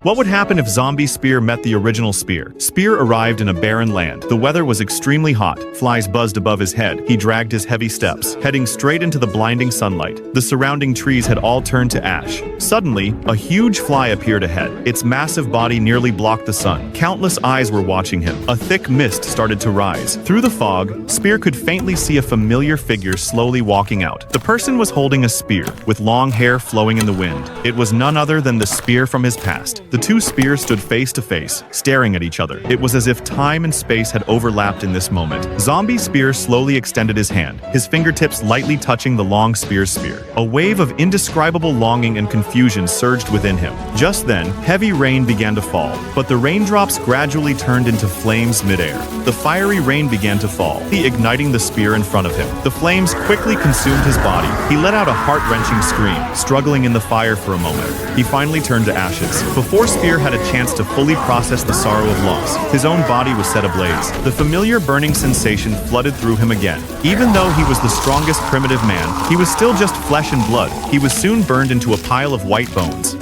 What would happen if Zombie Spear met the original Spear? Spear arrived in a barren land. The weather was extremely hot. Flies buzzed above his head. He dragged his heavy steps, heading straight into the blinding sunlight. The surrounding trees had all turned to ash. Suddenly, a huge fly appeared ahead. Its massive body nearly blocked the sun. Countless eyes were watching him. A thick mist started to rise. Through the fog, Spear could faintly see a familiar figure slowly walking out. The person was holding a spear, with long hair flowing in the wind. It was none other than the Spear from his past. The two spears stood face to face, staring at each other. It was as if time and space had overlapped in this moment. Zombie Spear slowly extended his hand, his fingertips lightly touching the long Spear's spear. A wave of indescribable longing and confusion surged within him. Just then, heavy rain began to fall, but the raindrops gradually turned into flames midair. The fiery rain began to fall, igniting the spear in front of him. The flames quickly consumed his body. He let out a heart-wrenching scream, struggling in the fire for a moment. He finally turned to ashes. Before Spear had a chance to fully process the sorrow of loss, his own body was set ablaze. The familiar burning sensation flooded through him again. Even though he was the strongest primitive man, he was still just flesh and blood. He was soon burned into a pile of white bones.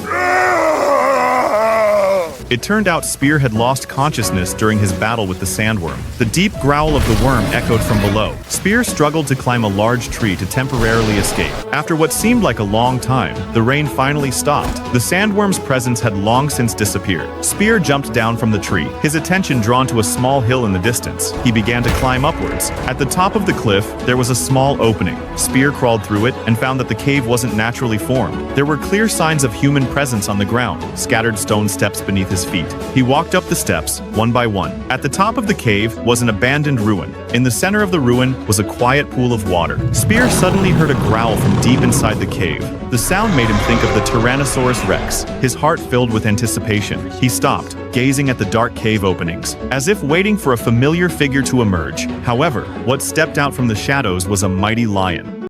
It turned out Spear had lost consciousness during his battle with the sandworm. The deep growl of the worm echoed from below. Spear struggled to climb a large tree to temporarily escape. After what seemed like a long time, the rain finally stopped. The sandworm's presence had long since disappeared. Spear jumped down from the tree, his attention drawn to a small hill in the distance. He began to climb upwards. At the top of the cliff, there was a small opening. Spear crawled through it and found that the cave wasn't naturally formed. There were clear signs of human presence on the ground, scattered stone steps beneath his feet. He walked up the steps, one by one. At the top of the cave was an abandoned ruin. In the center of the ruin was a quiet pool of water. Spear suddenly heard a growl from deep inside the cave. The sound made him think of the Tyrannosaurus Rex. His heart filled with anticipation. He stopped, gazing at the dark cave openings, as if waiting for a familiar figure to emerge. However, what stepped out from the shadows was a mighty lion.